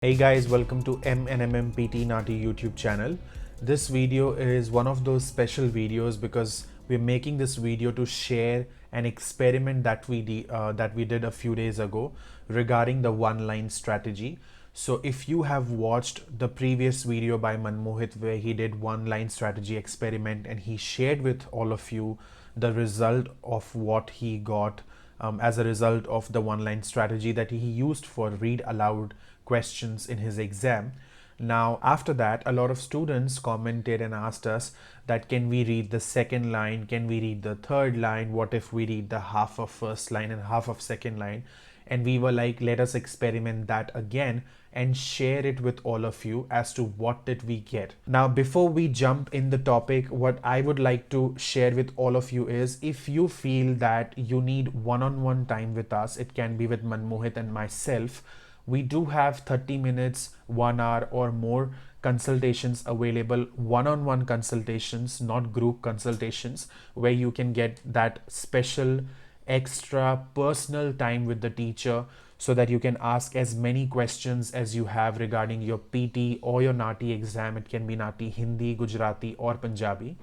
Hey guys, welcome to MNMMPT NAATI YouTube channel. This video is one of those special videos because we're making this video to share an experiment that we did a few days ago regarding the one-line strategy. So if you have watched the previous video by Manmohit where he did one-line strategy experiment and he shared with all of you the result of what he got as a result of the one-line strategy that he used for read aloud questions in his exam. Now, after that, a lot of students commented and asked us that can we read the second line? Can we read the third line? What if we read the half of first line and half of second line? And we were like, let us experiment that again and share it with all of you as to what did we get. Now, before we jump in the topic, what I would like to share with all of you is if you feel that you need one-on-one time with us, it can be with Manmohit and myself. We do have 30 minutes, 1 hour or more consultations available, one-on-one consultations, not group consultations, where you can get that special extra personal time with the teacher so that you can ask as many questions as you have regarding your PT or your NAATI exam. It can be NAATI Hindi, Gujarati or Punjabi.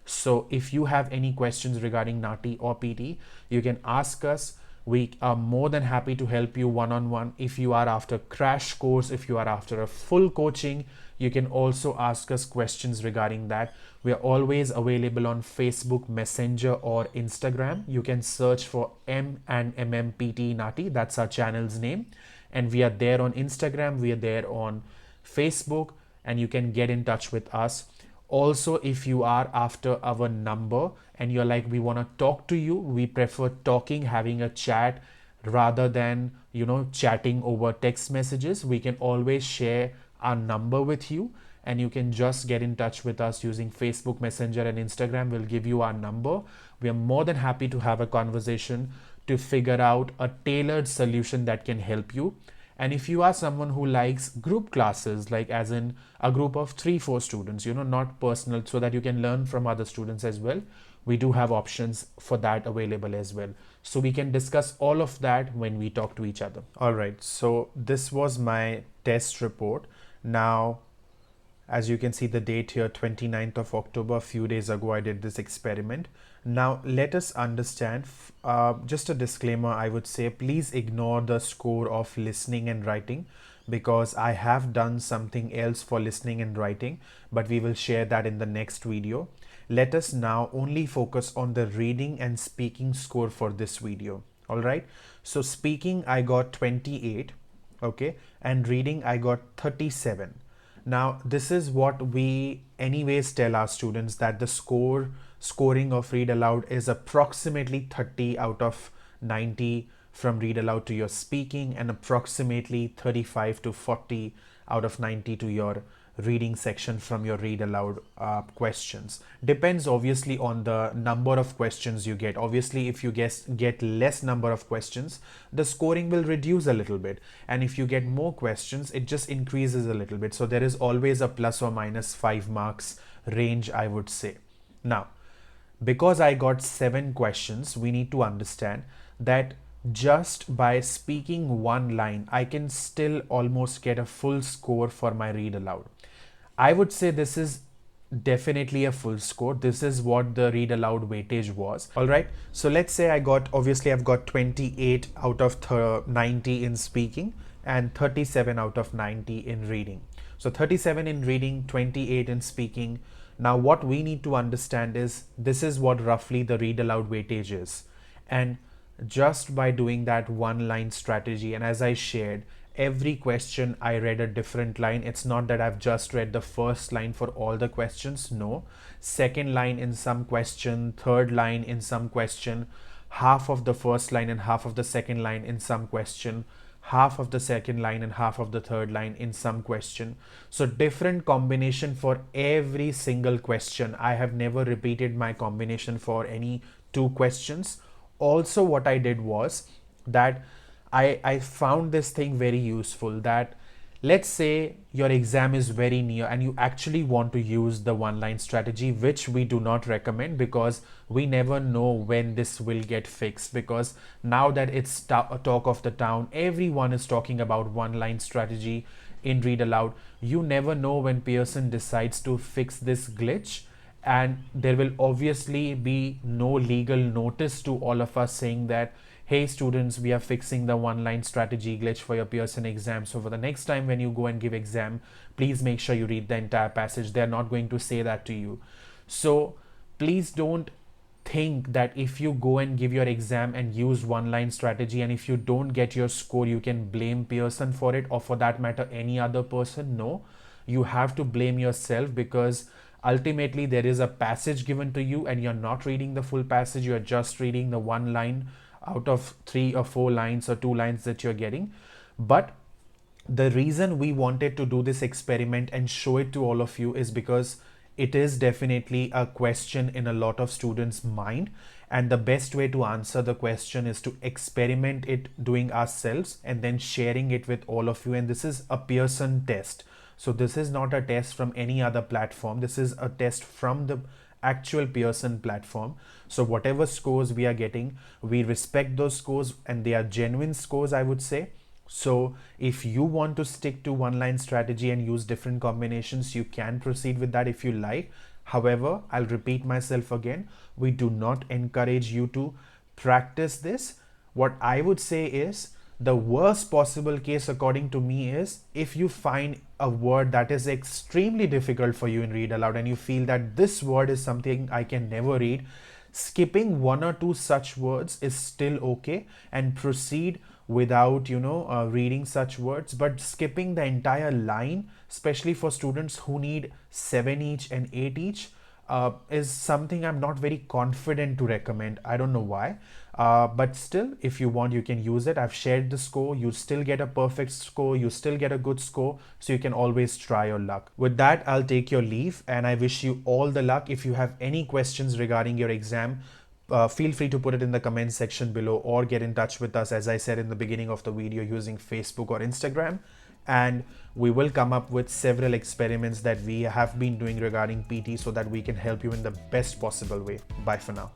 So if you have any questions regarding NAATI or PT, you can ask us. We are more than happy to help you one-on-one. If you are after crash course, if you are after a full coaching, you can also ask us questions regarding that. We are always available on Facebook Messenger or Instagram. You can search for M&MMPT NAATI. That's our channel's name. And we are there on Instagram. We are there on Facebook. And you can get in touch with us. Also, if you are after our number and you're like, we want to talk to you, we prefer talking, having a chat rather than, chatting over text messages. We can always share our number with you and you can just get in touch with us using Facebook Messenger and Instagram. We'll give you our number. We are more than happy to have a conversation to figure out a tailored solution that can help you. And if you are someone who likes group classes, like as in a group of 3-4 students, not personal, so that you can learn from other students as well, we do have options for that available as well. So we can discuss all of that when we talk to each other. All right, so this was my test report. Now, as you can see the date here, 29th of October, a few days ago, I did this experiment. Now, let us understand, just a disclaimer, I would say, please ignore the score of listening and writing because I have done something else for listening and writing, but we will share that in the next video. Let us now only focus on the reading and speaking score for this video. All right. So speaking, I got 28. Okay. And reading, I got 37. Now, this is what we anyways tell our students, that the scoring of read aloud is approximately 30 out of 90 from read aloud to your speaking and approximately 35 to 40 out of 90 to your reading section from your read aloud questions. Depends obviously on the number of questions you get. Obviously, if you get less number of questions, the scoring will reduce a little bit, and if you get more questions, it just increases a little bit. So there is always a plus or minus 5 marks range, I would say. Now, because I got 7 questions, we need to understand that just by speaking one line, I can still almost get a full score for my read aloud. I would say this is definitely a full score. This is what the read aloud weightage was. All right. So let's say I've got 28 out of 90 in speaking and 37 out of 90 in reading. So 37 in reading, 28 in speaking. Now what we need to understand is this is what roughly the read aloud weightage is. And just by doing that one line strategy, and as I shared, every question I read a different line. It's not that I've just read the first line for all the questions. No, second line in some question, third line in some question, half of the first line and half of the second line in some question, half of the second line and half of the third line in some question. So different combination for every single question. I have never repeated my combination for any 2 questions. Also, what I did was that I found this thing very useful, that let's say your exam is very near and you actually want to use the one line strategy, which we do not recommend because we never know when this will get fixed, because now that it's talk of the town, everyone is talking about one line strategy. in Read Aloud. You never know when Pearson decides to fix this glitch, and there will obviously be no legal notice to all of us saying that, hey students, we are fixing the one line strategy glitch for your Pearson exam, so for the next time when you go and give exam, please make sure you read the entire passage. They're not going to say that to you. So please don't think that if you go and give your exam and use one line strategy, and if you don't get your score, you can blame Pearson for it, or for that matter any other person. No, you have to blame yourself, because ultimately there is a passage given to you and you're not reading the full passage. You're just reading the one line out of 3 or 4 lines or 2 lines that you're getting. But the reason we wanted to do this experiment and show it to all of you is because it is definitely a question in a lot of students' mind, and the best way to answer the question is to experiment it doing ourselves and then sharing it with all of you. And this is a Pearson test, so this is not a test from any other platform. This is a test from the actual Pearson platform. So whatever scores we are getting, we respect those scores, and they are genuine scores, I would say. So if you want to stick to one line strategy and use different combinations, you can proceed with that if you like. However, I'll repeat myself again, we do not encourage you to practice this. What I would say is, the worst possible case according to me is if you find a word that is extremely difficult for you in Read Aloud and you feel that this word is something I can never read, skipping 1 or 2 such words is still okay, and proceed without reading such words. But skipping the entire line, especially for students who need 7 each and 8 each, is something I'm not very confident to recommend. I don't know why, but still, if you want, you can use it. I've shared the score. You still get a perfect score, you still get a good score, so you can always try your luck. With that, I'll take your leave and I wish you all the luck. If you have any questions regarding your exam, feel free to put it in the comment section below, or get in touch with us, as I said in the beginning of the video, using Facebook or Instagram. And we will come up with several experiments that we have been doing regarding PT, so that we can help you in the best possible way. Bye for now.